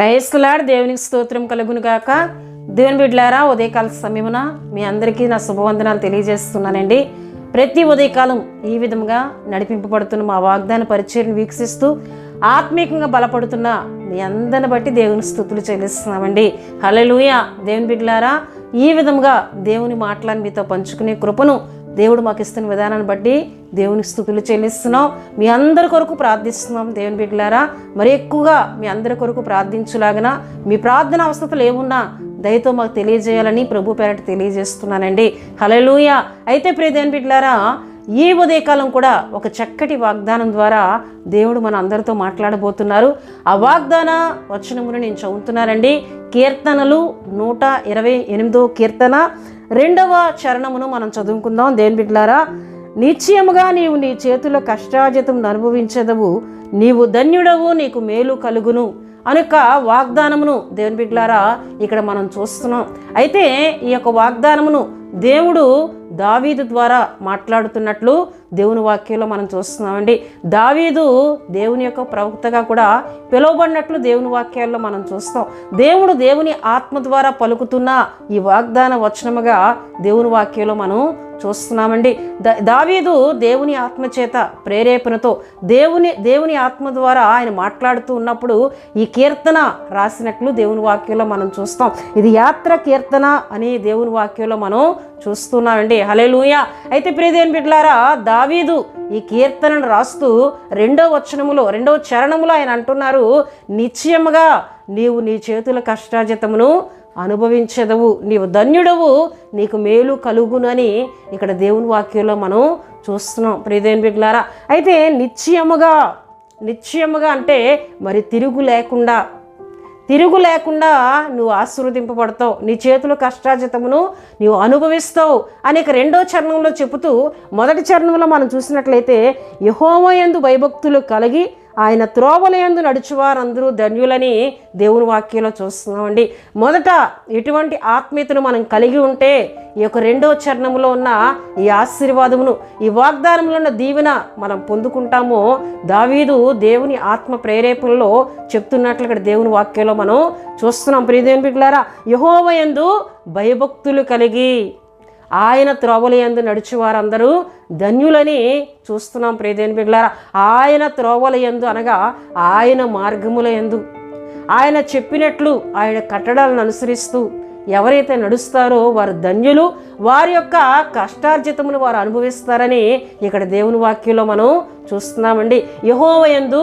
Praise the lord. దేవునికి స్తోత్రం కలుగును గాక. దేవుని బిడ్డలారా, ఉదయకాల సమయమున మీ అందరికీ నా శుభవందనాలు తెలియజేస్తున్నానండి. ప్రతి ఉదయకాలం ఈ విధంగా నడిపింపబడుతున్న మా వాగ్దాన పరిచర్ను వీక్షిస్తూ ఆత్మీయంగా బలపడుతున్న మీ అందరిని బట్టి దేవుని స్తుతులు చెల్లిస్తున్నామండి. హల్లెలూయా. దేవుని బిడ్డలారా, ఈ విధంగా దేవుని మాటలను మీతో పంచుకునే కృపను దేవుడు మాకు ఇస్తున్న విధానాన్ని బట్టి దేవునికి స్తుతులు చెల్లిస్తున్నాం. మీ అందరి కొరకు ప్రార్థిస్తున్నాం. దేవుని బిడ్డలారా, మరి ఎక్కువగా మీ అందరి కొరకు ప్రార్థించులాగన మీ ప్రార్థన అవసరతలు ఏమున్నా దయతో మాకు తెలియజేయాలని ప్రభు పేరట తెలియజేస్తున్నానండి. హల్లెలూయా. అయితే ప్రియ దేవుని బిడ్డలారా, ఈ ఉదయకాలం కూడా ఒక చక్కటి వాగ్దానం ద్వారా దేవుడు మన అందరితో మాట్లాడబోతున్నారు. ఆ వాగ్దాన వచనమును నేను చదువుతున్నానండి. కీర్తనలు 128 కీర్తన 2వ చరణమును మనం చదువుకుందాం. దేవుని బిడ్డలారా, నిశ్చయముగా నీవు నీ చేతుల కష్టార్జితం అనుభవించదవు, నీవు ధన్యుడవు, నీకు మేలు కలుగును అనుక వాగ్దానమును దేవుని బిడ్డలారా ఇక్కడ మనం చూస్తున్నాం. అయితే ఈ యొక్క వాగ్దానమును దేవుడు దావీదు ద్వారా మాట్లాడుతున్నట్లు దేవుని వాక్యంలో మనం చూస్తున్నామండి. దావీదు దేవుని యొక్క ప్రవక్తగా కూడా పిలువబడినట్లు దేవుని వాక్యాల్లో మనం చూస్తాం. దేవుడు దేవుని ఆత్మ ద్వారా పలుకుతున్న ఈ వాగ్దాన వచనముగా దేవుని వాక్యంలో మనం చూస్తున్నామండి. దావీదు దేవుని ఆత్మ చేత ప్రేరేపణతో దేవుని ఆత్మ ద్వారా ఆయన మాట్లాడుతూ ఉన్నప్పుడు ఈ కీర్తన రాసినట్లు దేవుని వాక్యంలో మనం చూస్తాం. ఇది యాత్ర కీర్తన అని దేవుని వాక్యంలో మనం చూస్తున్నామండి. హల్లెలూయా. అయితే ప్రియ దేవుని బిడ్డలారా, దావీదు ఈ కీర్తనను రాస్తూ 2వ చరణములో ఆయన అంటున్నారు, నిశ్చయముగా నీవు నీ చేతుల కష్టార్జితమును అనుభవించదవు, నీవు ధన్యుడవు, నీకు మేలు కలుగునని ఇక్కడ దేవుని వాక్యంలో మనం చూస్తున్నాం. ప్రియ దేవుని బిడ్డలారా, అయితే నిశ్చయముగా అంటే మరి తిరుగు లేకుండా నువ్వు ఆశీర్వదింపబడతావు, నీ చేతుల కష్టార్జితమును నీవు అనుభవిస్తావు అని 2వ చరణంలో చెబుతూ, మొదటి చరణంలో మనం చూసినట్లయితే యెహోవా యందు భయభక్తులు కలిగి ఆయన త్రోవలయందు నడుచువారందరూ ధన్యులని దేవుని వాక్యంలో చూస్తున్నామండి. మొదట ఎటువంటి ఆత్మీయతను మనం కలిగి ఉంటే ఈ యొక్క 2వ చరణంలో ఉన్న ఈ ఆశీర్వాదమును, ఈ వాగ్దానంలో ఉన్న దీవెన మనం పొందుకుంటామో దావీదు దేవుని ఆత్మ ప్రేరేపణలో చెప్తున్నట్లు ఇక్కడ దేవుని వాక్యంలో మనం చూస్తున్నాం. ప్రియ దేవుని బిడ్డలారా, యెహోవా యందు భయభక్తులు కలిగి ఆయన త్రోవలయందు నడిచేవారందరూ ధన్యులని చూస్తున్నాం. ప్రియ దేవుని బిడ్డలారా, ఆయన త్రోవలయందు అనగా ఆయన మార్గములయందు ఆయన చెప్పినట్లు ఆయన కట్టడాలను అనుసరిస్తూ ఎవరైతే నడుస్తారో వారు ధన్యులు, వారి యొక్క కష్టార్జితమును వారు అనుభవిస్తారని ఇక్కడ దేవుని వాక్యంలో మనం చూస్తున్నామండి. యెహోవా యందు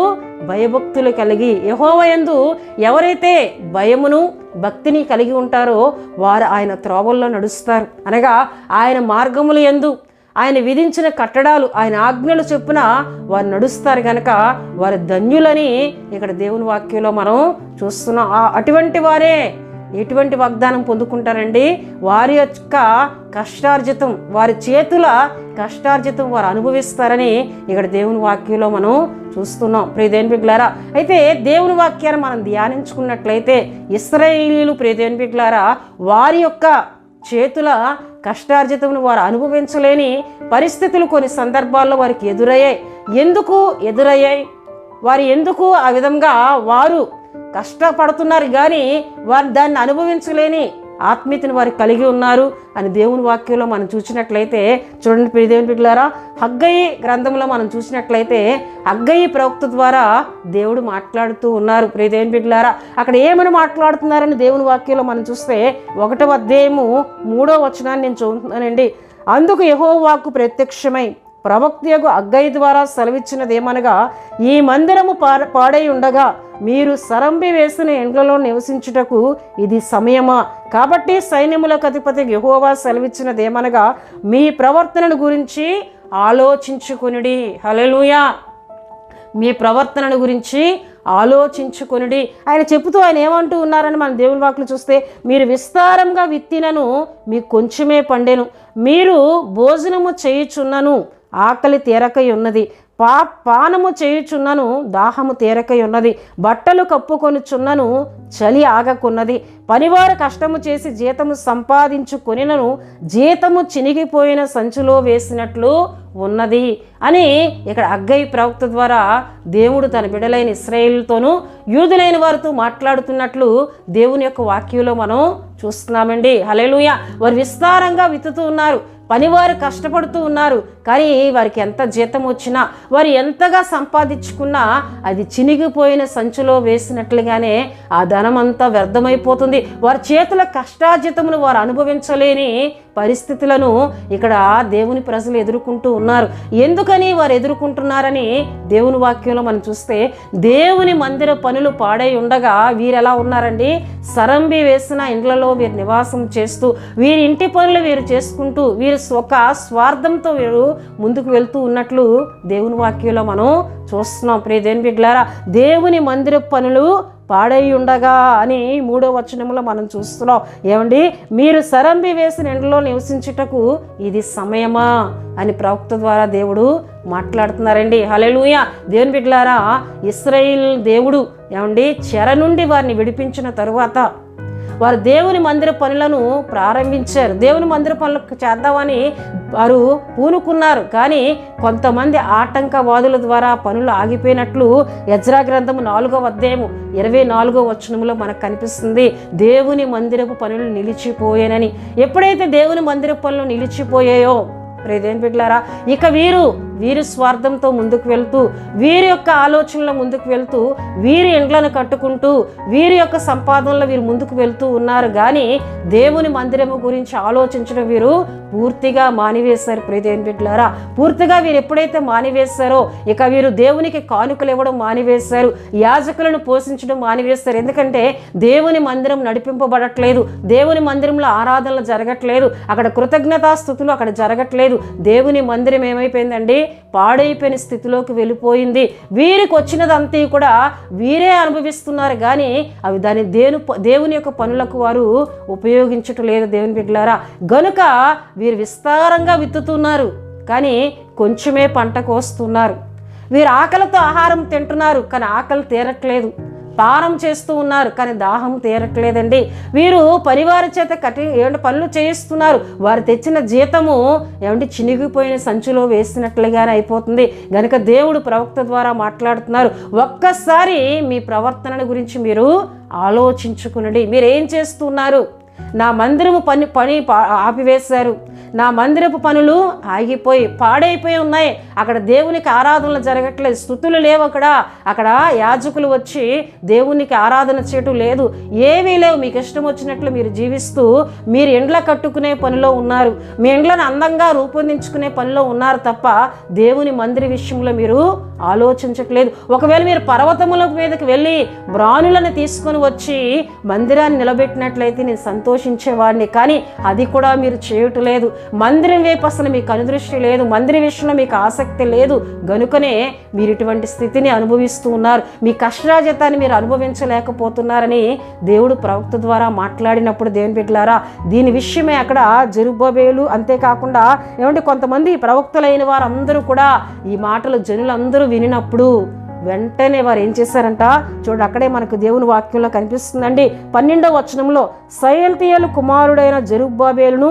భయభక్తులు కలిగి, యెహోవా యందు ఎవరైతే భయమును భక్తిని కలిగి ఉంటారో వారు ఆయన త్రోవల్లో నడుస్తారు. అనగా ఆయన మార్గముల యందు ఆయన విధించిన కట్టడాలు, ఆయన ఆజ్ఞలు చొప్పున వారు నడుస్తారు కనుక వారు ధన్యులని ఇక్కడ దేవుని వాక్యంలో మనం చూస్తున్నాం. అటువంటి వారే ఎటువంటి వాగ్దానం పొందుకుంటారండి? వారి యొక్క కష్టార్జితం, వారి చేతుల కష్టార్జితం వారు అనుభవిస్తారని ఇక్కడ దేవుని వాక్యంలో మనం చూస్తున్నాం. ప్రియ దేవుని బిడ్డలారా, అయితే దేవుని వాక్యాన్ని మనం ధ్యానించుకున్నట్లయితే ఇశ్రాయేలీయులు ప్రియ దేవుని బిడ్డలారా వారి యొక్క చేతుల కష్టార్జితమును వారు అనుభవించలేని పరిస్థితులు కొన్ని సందర్భాల్లో వారికి ఎదురయ్యాయి. ఎందుకు ఎదురయ్యాయి? వారు ఎందుకు ఆ విధంగా వారు కష్టపడుతున్నారు కానీ వారు దాన్ని అనుభవించలేని ఆత్మీయతను వారు కలిగి ఉన్నారు అని దేవుని వాక్యంలో మనం చూసినట్లయితే చూడండి ప్రియ దేవుని బిడ్డలారా, హగ్గయి గ్రంథంలో మనం చూసినట్లయితే హగ్గయి ప్రవక్త ద్వారా దేవుడు మాట్లాడుతూ ఉన్నారు. ప్రియ దేవుని బిడ్డలారా, అక్కడ ఏమని మాట్లాడుతున్నారని దేవుని వాక్యంలో మనం చూస్తే 1వ అధ్యాయము 3వ వచనాన్ని నేను చదువుతున్నానండి. అందుకు యెహోవా వాక్కు ప్రత్యక్షమై ప్రవక్తయగు హగ్గయి ద్వారా సెలవిచ్చినదేమనగా, ఈ మందిరము పాడై ఉండగా మీరు సరంబి వేసిన ఇండ్లలో నివసించుటకు ఇది సమయమా? కాబట్టి సైన్యములకు అధిపతి యెహోవా సెలవిచ్చినదేమనగా, మీ ప్రవర్తనను గురించి ఆలోచించుకొనుడి. హల్లెలూయా. మీ ప్రవర్తనను గురించి ఆలోచించుకొనుడి ఆయన చెబుతూ ఆయన ఏమంటూ ఉన్నారని మన దేవుని వాక్యం చూస్తే, మీరు విస్తారంగా విత్తినను మీకు కొంచెమే పండెను, మీరు భోజనము చేయుచున్నను ఆకలి తీరకై ఉన్నది, పానము చేయుచున్నను దాహము తీరకై ఉన్నది, బట్టలు కప్పుకొనుచున్నను చలి ఆగకున్నది, పనివారు కష్టము చేసి జీతము సంపాదించుకొనినను జీతము చినిగిపోయిన సంచులో వేసినట్లు ఉన్నది అని ఇక్కడ హగ్గయి ప్రవక్త ద్వారా దేవుడు తన బిడ్డలైన ఇశ్రాయేలుతోనూ యూదులైన వారితో మాట్లాడుతున్నట్లు దేవుని యొక్క వాక్యంలో మనం చూస్తున్నామండి. హల్లెలూయా. వారు విస్తారంగా విత్తుతూ ఉన్నారు, పనివారు కష్టపడుతూ ఉన్నారు, కానీ వారికి ఎంత జీతం వచ్చినా, వారు ఎంతగా సంపాదించుకున్నా అది చినిగిపోయిన సంచిలో వేసినట్లుగానే ఆ ధనం అంతా వ్యర్థమైపోతుంది. వారి చేతుల కష్టార్జితమును వారు అనుభవించలేని పరిస్థితులను ఇక్కడ దేవుని ప్రజలు ఎదుర్కొంటూ ఉన్నారు. ఎందుకని వారు ఎదుర్కొంటున్నారని దేవుని వాక్యంలో మనం చూస్తే, దేవుని మందిర పనులు పాడై ఉండగా వీరు ఎలా ఉన్నారండి? సరంబి వేసిన ఇండ్లలో వీరు నివాసం చేస్తూ, వీరి ఇంటి పనులు వీరు చేసుకుంటూ, వీరు ఒక స్వార్థంతో వీరు ముందుకు వెళ్తూ ఉన్నట్లు దేవుని వాక్యంలో మనం చూస్తున్నాం. ప్రియ దేవుని బిడ్డలారా, దేవుని మందిర పనులు పాడై ఉండగా అని 3వ వచనంలో మనం చూస్తున్నాం. ఏమండి, మీరు సరంబి వేసిన ఎండలో నివసించుటకు ఇది సమయమా అని ప్రవక్త ద్వారా దేవుడు మాట్లాడుతున్నారండి. హల్లెలూయా. దేవుని బిడ్డలారా, ఇశ్రాయేల్ దేవుడు ఏమండి చెర నుండి వారిని విడిపించిన తరువాత వారు దేవుని మందిర పనులను ప్రారంభించారు. దేవుని మందిర పనులు చేద్దామని వారు పూనుకున్నారు, కానీ కొంతమంది ఆటంకవాదుల ద్వారా పనులు ఆగిపోయినట్లు ఎజ్రా గ్రంథము 4వ అధ్యాయము 24వ వచనంలో మనకు కనిపిస్తుంది. దేవుని మందిరపు పనులు నిలిచిపోయానని. ఎప్పుడైతే దేవుని మందిరపు పనులు నిలిచిపోయాయో ప్రియదేవుని బిడ్డలారా, ఇక వీరు స్వార్థంతో ముందుకు వెళ్తూ, వీరి యొక్క ఆలోచనలో ముందుకు వెళ్తూ, వీరి ఇండ్లను కట్టుకుంటూ, వీరి యొక్క సంపాదనలో వీరు ముందుకు వెళ్తూ ఉన్నారు, కానీ దేవుని మందిరము గురించి ఆలోచించడం వీరు పూర్తిగా మానివేశారు. ప్రియదేవుని బిడ్డలారా, పూర్తిగా వీరు ఎప్పుడైతే మానివేశారో ఇక వీరు దేవునికి కానుకలు ఇవ్వడం మానివేశారు, యాజకులను పోషించడం మానివేశారు. ఎందుకంటే దేవుని మందిరం నడిపింపబడట్లేదు, దేవుని మందిరంలో ఆరాధనలు జరగట్లేదు, అక్కడ కృతజ్ఞతాస్తుతులు అక్కడ జరగట్లేదు. దేవుని మందిరం ఏమైపోయిందండి? పాడైపోయిన స్థితిలోకి వెళ్ళిపోయింది. వీరికి వచ్చినదంతా కూడా వీరే అనుభవిస్తున్నారు, కానీ అవి దేవుని యొక్క పనులకు వారు ఉపయోగించటం లేదు. దేవుని బిడ్డలారా, గనుక వీరు విస్తారంగా విత్తుతున్నారు, కానీ కొంచెమే పంట కోస్తున్నారు. వీరు ఆకలితో ఆహారం తింటున్నారు, కానీ ఆకలి తీరట్లేదు. పానం చేస్తూ ఉన్నారు, కానీ దాహం తీరట్లేదండి. వీరు పరివారి చేత పనులు చేయిస్తున్నారు, వారు తెచ్చిన జీతము చినిగిపోయిన సంచిలో వేసినట్లుగానే అయిపోతుంది. గనుక దేవుడు ప్రవక్త ద్వారా మాట్లాడుతున్నారు, ఒక్కసారి మీ ప్రవర్తన గురించి మీరు ఆలోచించుకునండి. మీరు ఏం చేస్తున్నారు? నా మందిరము పని ఆపివేశారు, నా మందిరపు పనులు ఆగిపోయి పాడైపోయి ఉన్నాయి, అక్కడ దేవునికి ఆరాధనలు జరగట్లేదు, స్తుతులు లేవు, అక్కడ యాజకులు వచ్చి దేవునికి ఆరాధన చేయటం లేదు, ఏవీ లేవు. మీకు ఇష్టం వచ్చినట్లు మీరు జీవిస్తూ మీరు ఎండ్ల కట్టుకునే పనిలో ఉన్నారు, మీ ఎండ్లను అందంగా రూపొందించుకునే పనిలో ఉన్నారు తప్ప దేవుని మందిర విషయంలో మీరు ఆలోచించట్లేదు. ఒకవేళ మీరు పర్వతముల మీదకి వెళ్ళి బ్రాణులను తీసుకొని వచ్చి మందిరాన్ని నిలబెట్టినట్లయితే నేను సంతోషించేవాడిని, కానీ అది కూడా మీరు చేయటం లేదు. మందిరం వైపు అసలు మీకు అనుదృష్టి లేదు, మందిర విషయంలో మీకు ఆసక్తి లేదు, గనుకనే మీరు ఇటువంటి స్థితిని అనుభవిస్తూ ఉన్నారు, మీ కష్టార్జితాన్ని మీరు అనుభవించలేకపోతున్నారని దేవుడు ప్రవక్త ద్వారా మాట్లాడినప్పుడు దేవుని బిడ్డలారా, దీని విషయమే అక్కడ జెరుబ్బేలు, అంతేకాకుండా కొంతమంది ప్రవక్తలైన వారు అందరూ కూడా ఈ మాటలు జనులందరూ వినినప్పుడు వెంటనే వారు ఏం చేశారంట? చూడండి, అక్కడే మనకు దేవుని వాక్యంలో కనిపిస్తుందండి. 12వ వచనంలో, షయల్తీయేలు కుమారుడైన జెరుబ్బేలును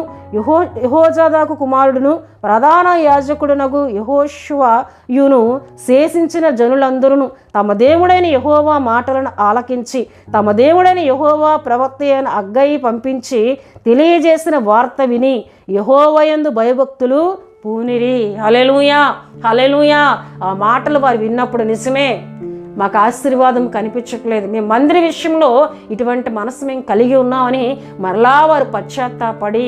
యెహోజాదాకు కుమారుడును ప్రధాన యాజకుడునగు యెహోషువయును శేషించిన జనులందరూ తమ దేవుడైన యెహోవా మాటలను ఆలకించి తమ దేవుడైన యెహోవా ప్రవక్త అయిన హగ్గయి పంపించి తెలియజేసిన వార్త విని యెహోవాయందు భయభక్తులు పూనిరి. హల్లెలూయా, హల్లెలూయా. ఆ మాటలు వారు విన్నప్పుడు నిజమే మాకు ఆశీర్వాదం కనిపించట్లేదు, మేము మందిర విషయంలో ఇటువంటి మనసు మేము కలిగి ఉన్నామని మరలా వారు పశ్చాత్తాపడి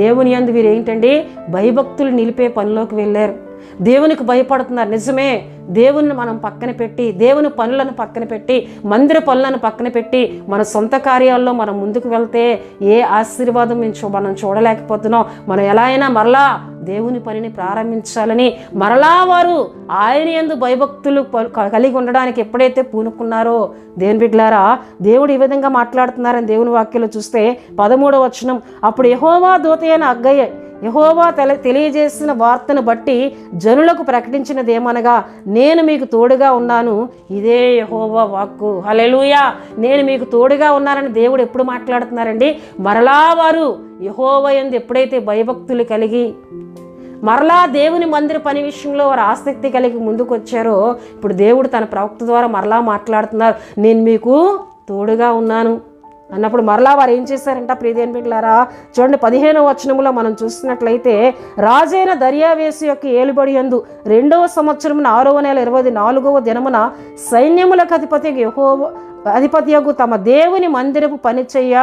దేవుని యందు వీరు ఏంటండి భయభక్తులు నిలిపే పనిలోకి వెళ్ళారు. దేవునికి భయపడుతున్నారు. నిజమే, దేవుని మనం పక్కన పెట్టి, దేవుని పనులను పక్కన పెట్టి, మందిర పనులను పక్కన పెట్టి మన సొంత కార్యాల్లో మనం ముందుకు వెళ్తే ఏ ఆశీర్వాదం మనం చూడలేకపోతున్నాం. మనం ఎలా అయినా మరలా దేవుని పనిని ప్రారంభించాలని మరలా వారు ఆయన యందు భయభక్తులు కలిగి ఉండడానికి ఎప్పుడైతే పూనుకున్నారో దేవుని బిడ్డలారా, దేవుడు ఈ విధంగా మాట్లాడుతున్నారని దేవుని వాక్యంలో చూస్తే 13వ వచనం, అప్పుడు యెహోవా దూత అయిన హగ్గయి యెహోవా తెలియజేసిన వార్తను బట్టి జనులకు ప్రకటించినదేమనగా, నేను మీకు తోడుగా ఉన్నాను, ఇదే యెహోవా వాక్కు. హల్లెలూయా. నేను మీకు తోడుగా ఉన్నానని దేవుడు ఎప్పుడు మాట్లాడుతున్నారండి? మరలా వారు యెహోవా యందు ఎప్పుడైతే భయభక్తులు కలిగి మరలా దేవుని మందిర పని విషయంలో వారు ఆసక్తి కలిగి ముందుకు వచ్చారో ఇప్పుడు దేవుడు తన ప్రవక్త ద్వారా మరలా మాట్లాడుతున్నారు, నేను మీకు తోడుగా ఉన్నాను అన్నప్పుడు మరలా వారు ఏం చేశారంట ప్రియదేవుని బిడ్డలారా? చూడండి 15వ వచనములో మనం చూస్తున్నట్లయితే, రాజైన దర్యావేసు యొక్క ఏలుబడి యందు 2వ సంవత్సరమున 6వ నెల 24వ దినమున సైన్యములకు అధిపతియగు తమ దేవుని మందిరపు పని చెయ్య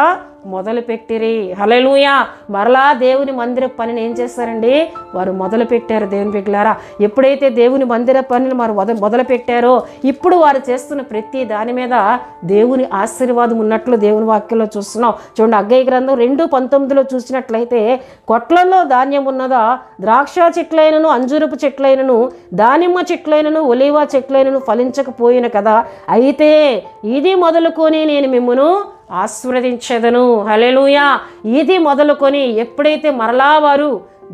మొదలుపెట్టిరి. హల్లెలూయా. మరలా దేవుని మందిర పనిని ఏం చేశారండి? వారు మొదలుపెట్టారు. దేవుని బిడ్డలారా, ఎప్పుడైతే దేవుని మందిర పనిని వారు మొదలుపెట్టారో ఇప్పుడు వారు చేస్తున్న ప్రతి దాని మీద దేవుని ఆశీర్వాదం ఉన్నట్లు దేవుని వాక్యంలో చూస్తున్నాం. చూడండి, హగ్గయి గ్రంథం 2:19 చూసినట్లయితే, కొట్లలో ధాన్యం ఉన్నదా, ద్రాక్ష చెట్లైనను అంజూరపు చెట్లైనను దానిమ్మ చెట్లైనను ఒలీవ చెట్లైనను ఫలించకపోయిన కదా, అయితే ఇది మొదలుకొని నేను మిమ్మును ఆశీర్వదించెదను. హల్లెలూయా. ఇది మొదలుకొని ఎప్పుడైతే మరలా వారు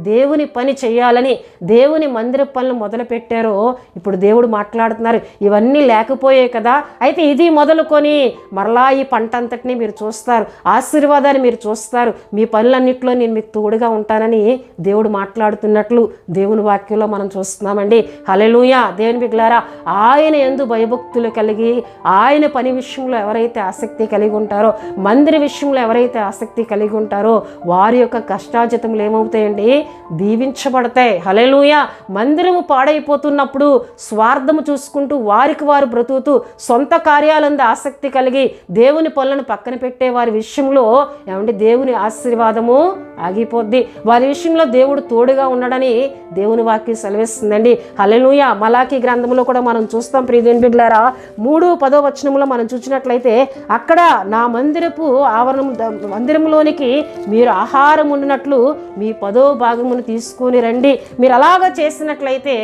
దేవుని పని చేయాలని దేవుని మందిర పనులు మొదలుపెట్టారో ఇప్పుడు దేవుడు మాట్లాడుతున్నారు, ఇవన్నీ లేకపోయాయి కదా, అయితే ఇది మొదలుకొని మరలా ఈ పంట అంతటినీ మీరు చూస్తారు, ఆశీర్వాదాన్ని మీరు చూస్తారు, మీ పనులన్నింటిలో నేను మీకు తోడుగా ఉంటానని దేవుడు మాట్లాడుతున్నట్లు దేవుని వాక్యంలో మనం చూస్తున్నామండి. హల్లెలూయా. దేవుని బిడ్డలారా, ఆయన యందు భయభక్తులు కలిగి ఆయన పని విషయంలో ఎవరైతే ఆసక్తి కలిగి ఉంటారో, మందిర విషయంలో ఎవరైతే ఆసక్తి కలిగి ఉంటారో వారి యొక్క కష్టాజితములు ఏమవుతాయండి? దీవించబడతాయి. హల్లెలూయా. మందిరము పాడైపోతున్నప్పుడు స్వార్థము చూసుకుంటూ వారికి వారు బ్రతుకుతూ సొంత కార్యాలందు ఆసక్తి కలిగి దేవుని పనులను పక్కన పెట్టే వారి విషయంలో ఏమంటే దేవుని ఆశీర్వాదము ఆగిపోద్ది. వారి విషయంలో దేవుడు తోడుగా ఉండడని దేవుని వాక్యం సెలవిస్తుందండి. హల్లెలూయా. మలాకీ గ్రంథంలో కూడా మనం చూస్తాం ప్రియదేవుని బిడ్డలారా, 3:10 వచనంలో మనం చూసినట్లయితే, అక్కడ నా మందిరంలోనికి మీరు ఆహారం ఉండినట్లు మీ 10వ భాగమును తీసుకొని రండి. మీరు అలాగా చేసినట్లయితే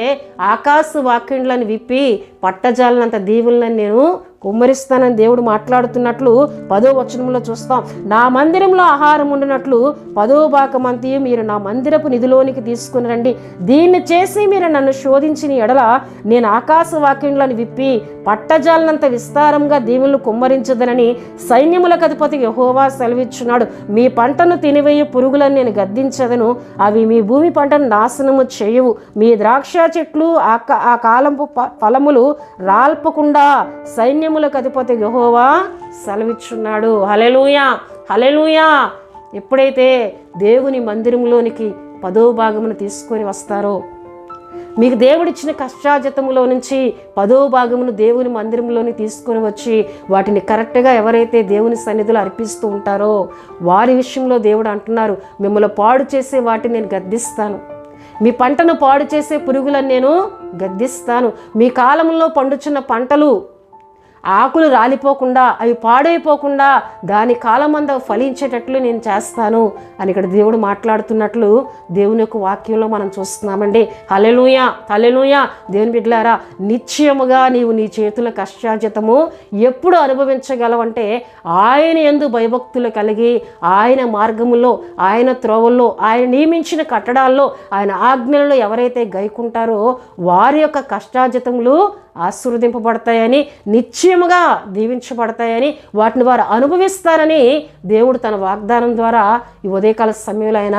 ఆకాశ వాక్యంలను విప్పి పట్టజాలనంత దీవులను నేను కుమ్మరిస్తానని దేవుడు మాట్లాడుతున్నట్లు 10వ వచనంలో చూస్తాం. నా మందిరంలో ఆహారం ఉండినట్లు 10వ భాగమంతయు మీరు నా మందిరపు నిధిలోనికి తీసుకుని రండి. దీన్ని చేసి మీరు నన్ను శోధించిన ఎడల నేను ఆకాశ వాక్యములను విప్పి పట్టజాలనంత విస్తారంగా దీవులను కుమ్మరించదనని సైన్యములకు అధిపతి యెహోవా సెలవిచ్చున్నాడు. మీ పంటను తినివేయు పురుగులను నేను గద్దించదను, అవి మీ భూమి పంటను నాశనము చేయవు. మీ ద్రాక్ష చెట్లు ఆ కాలంపు ఫలములు రాల్పకుండా సైన్యములకు అధిపతి యెహోవా సెలవిచ్చున్నాడు. హల్లెలూయా. హల్లెలూయా. ఎప్పుడైతే దేవుని మందిరంలోనికి 10వ భాగమును తీసుకొని వస్తారో, మీకు దేవుడిచ్చిన కష్టాజితములో నుంచి 10వ భాగమును దేవుని మందిరంలోని తీసుకొని వచ్చి వాటిని కరెక్ట్గా ఎవరైతే దేవుని సన్నిధిలో అర్పిస్తూ ఉంటారో వారి విషయంలో దేవుడు అంటున్నారు, మిమ్మల్ని పాడు చేసే వాటిని నేను గద్దిస్తాను, మీ పంటను పాడు చేసే పురుగులను నేను గద్దిస్తాను, మీ కాలంలో పండుచున్న పంటలు ఆకులు రాలిపోకుండా అవి పాడైపోకుండా దాని కాలమందు ఫలించేటట్లు నేను చేస్తాను అని ఇక్కడ దేవుడు మాట్లాడుతున్నట్లు దేవుని యొక్క వాక్యంలో మనం చూస్తున్నామండి. హల్లెలూయా. హల్లెలూయా. దేవుని బిడ్డలారా, నిశ్చయముగా నీవు నీ చేతుల కష్టాజితము ఎప్పుడు అనుభవించగలవంటే ఆయన యందు భయభక్తులు కలిగి ఆయన మార్గములో ఆయన త్రోవల్లో ఆయన నియమించిన కట్టడాల్లో ఆయన ఆజ్ఞలలో ఎవరైతే గైకుంటారో వారి యొక్క కష్టాజితములు ఆశీర్వదింపబడతాయని, నిశ్చయముగా దీవించబడతాయని, వాటిని వారు అనుభవిస్తారని దేవుడు తన వాగ్దానం ద్వారా ఈ ఉదయకాల సమయంలో ఆయన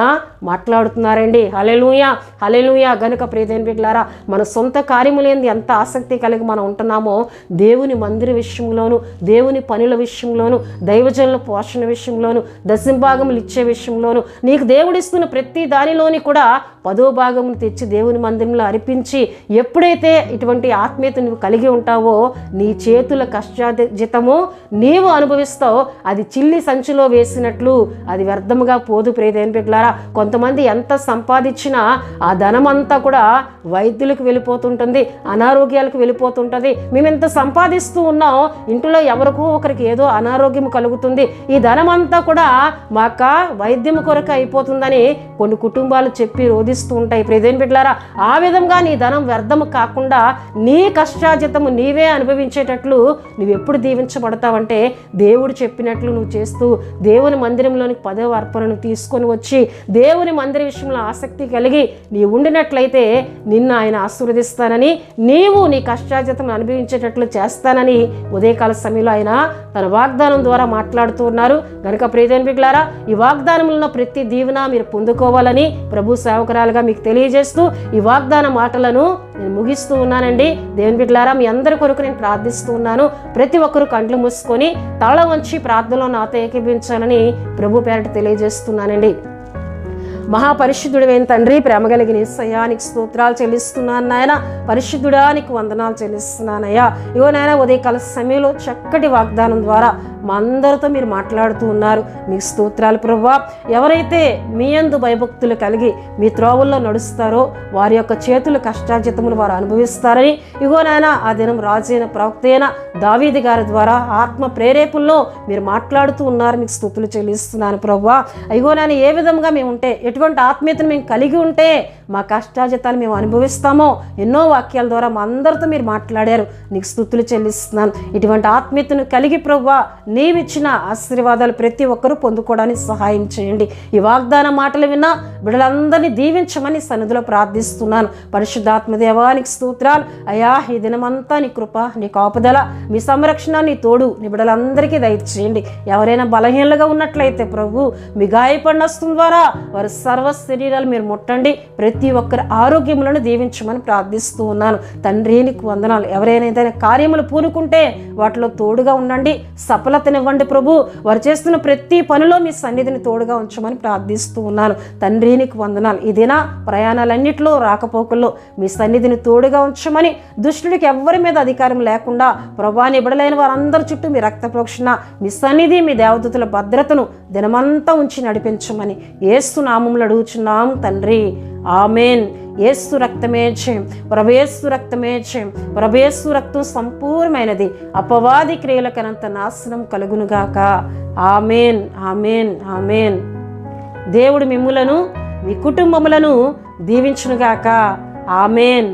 మాట్లాడుతున్నారండి. హల్లెలూయా. హల్లెలూయా. గనుక ప్రియదేవుని బిడ్డలారా, మన సొంత కార్యములందు ఎంత ఆసక్తి కలిగి మనం ఉంటున్నామో దేవుని మందిర విషయంలోను, దేవుని పనుల విషయంలోను, దైవజనుల పోషణ విషయంలోను, దశంభాగములు ఇచ్చే విషయంలోను, నీకు దేవుడిస్తున్న ప్రతి దానిలోని కూడా 10వ భాగమును తెచ్చి దేవుని మందిరంలో అర్పించి ఎప్పుడైతే ఇటువంటి ఆత్మీయత నువ్వు కలిగి ఉంటావో నీ చేతుల కష్టాజితము నీవు అనుభవిస్తావు. అది చిల్లి సంచిలో వేసినట్లు అది వ్యర్థముగా పోదు. ప్రియదేవుని బిడ్డలారా, కొంతమంది ఎంత సంపాదించినా ఆ ధనమంతా కూడా వైద్యులకు వెళ్ళిపోతుంటుంది, అనారోగ్యాలకు వెళ్ళిపోతుంటుంది. మేము ఎంత సంపాదిస్తూ ఉన్నాం, ఇంట్లో ఎవరికో ఒకరికి ఏదో అనారోగ్యం కలుగుతుంది, ఈ ధనమంతా కూడా మాక వైద్యం కొరకు అయిపోతుందని కొన్ని కుటుంబాలు చెప్పి రోధిస్తూ ఉంటాయి. ప్రియదేవుని బిడ్డలారా, ఆ విధంగా నీ ధనం వ్యర్థము కాకుండా నీ కష్ట కష్టాజితము నీవే అనుభవించేటట్లు నువ్వెప్పుడు దీవించబడతావంటే దేవుడు చెప్పినట్లు నువ్వు చేస్తూ దేవుని మందిరంలోనికి 10వ అర్పణను తీసుకొని వచ్చి దేవుని మందిర విషయంలో ఆసక్తి కలిగి నీ ఉండినట్లయితే నిన్ను ఆయన ఆశీర్వదిస్తానని, నీవు నీ కష్టాజితం అనుభవించేటట్లు చేస్తానని ఉదయకాల సమయంలో ఆయన తన వాగ్దానం ద్వారా మాట్లాడుతూ ఉన్నారు. కనుక ప్రియదేవుని బిడ్డలారా, ఈ వాగ్దానంలో ప్రతి దీవెన మీరు పొందుకోవాలని ప్రభు సేవకురాలుగా మీకు తెలియజేస్తూ ఈ వాగ్దాన మాటలను నేను ముగిస్తూ ఉన్నానండి. దేవుని బిడ్డలారా, మీ అందరి కొరకు నేను ప్రార్థిస్తూ ఉన్నాను. ప్రతి ఒక్కరూ కండ్లు మూసుకొని తల వంచి ప్రార్థనలో నాతో ఏకీభించాలని ప్రభు పేరట తెలియజేస్తున్నానండి. మహాపరిశుద్ధుడైన తండ్రి, ప్రేమ కలిగిన యేసయ్యా నీకు స్తోత్రాలు చెల్లిస్తున్నాను నాయన. పరిశుద్ధుడా నీకు వందనాలు చెల్లిస్తున్నానయ్యా. ఇగో నాయన ఉదయకాల సమయంలో చక్కటి వాగ్దానం ద్వారా మా అందరితో మీరు మాట్లాడుతూ ఉన్నారు. మీకు స్తోత్రాలు ప్రభువా. ఎవరైతే మీ యందు భయభక్తులు కలిగి మీ త్రోవల్లో నడుస్తారో వారి యొక్క చేతుల కష్టాజితములు వారు అనుభవిస్తారని ఇగో నాయన ఆ దినం రాజైన ప్రవక్త అయిన దావీదు గారి ద్వారా ఆత్మ ప్రేరేపుల్లో మీరు మాట్లాడుతూ ఉన్నారు. మీకు స్తుతులు చెల్లిస్తున్నాను ప్రభువా. ఇగో నాయన ఏ విధంగా మేము ఉంటే, ఎటువంటి ఆత్మీయతను మేము కలిగి ఉంటే మా కష్టాజితాలు మేము అనుభవిస్తామో ఎన్నో వాక్యాల ద్వారా మా అందరితో మీరు మాట్లాడారు. నీకు స్తుతులు చెల్లిస్తున్నాను. ఇటువంటి ఆత్మీయతను కలిగి ప్రభువా నీవిచ్చిన ఆశీర్వాదాలు ప్రతి ఒక్కరూ పొందుకోవడానికి సహాయం చేయండి. ఈ వాగ్దాన మాటలు విన్నా బిడ్డలందరినీ దీవించమని సన్నిధిలో ప్రార్థిస్తున్నాను. పరిశుద్ధాత్మ దేవానికి స్తోత్రాలు అయ్యా. ఈ దినమంతా నీ కృప, నీ కాపుదల, మీ సంరక్షణ, నీ తోడు నీ బిడ్డలందరికీ దయచేయండి. ఎవరైనా బలహీనలుగా ఉన్నట్లయితే ప్రభు మీ గాయపడిన హస్తం ద్వారా వారి సర్వ శరీరాలు మీరు ముట్టండి. ప్రతి ఒక్కరి ఆరోగ్యములను దీవించమని ప్రార్థిస్తూ ఉన్నాను. తండ్రి నీకు వందనాలు. ఎవరైనా ఏదైనా కార్యములు పూనుకుంటే వాటిలో తోడుగా ఉండండి, సఫలతనివ్వండి ప్రభు. వారు చేస్తున్న ప్రతి పనిలో మీ సన్నిధిని తోడుగా ఉంచమని ప్రార్థిస్తూ ఉన్నాను. తండ్రి నీకు వందనాలు. ఈ దిన ప్రయాణాలన్నింటిలో రాకపోకల్లో మీ సన్నిధిని తోడుగా ఉంచమని, దుష్టుడికి ఎవరి మీద అధికారం లేకుండా ప్రభా నీ బిడ్డలైన వారందరి చుట్టూ మీ రక్త ప్రోక్షణ, మీ సన్నిధి, మీ దేవదూతల భద్రతను దినమంతా ఉంచి నడిపించమని యేసు నామములో అడుగుచున్నాం తండ్రి. ఆమేన్. యేసు రక్తమే జయం, ప్రభు రక్తమే జయం. ప్రభు రక్తం సంపూర్ణమైనది. అపవాది క్రియలకనంత నాశనం కలుగునుగాక. ఆమేన్, ఆమేన్, ఆమేన్. దేవుడు మిమ్ములను మీ కుటుంబములను దీవించునుగాక. ఆమేన్.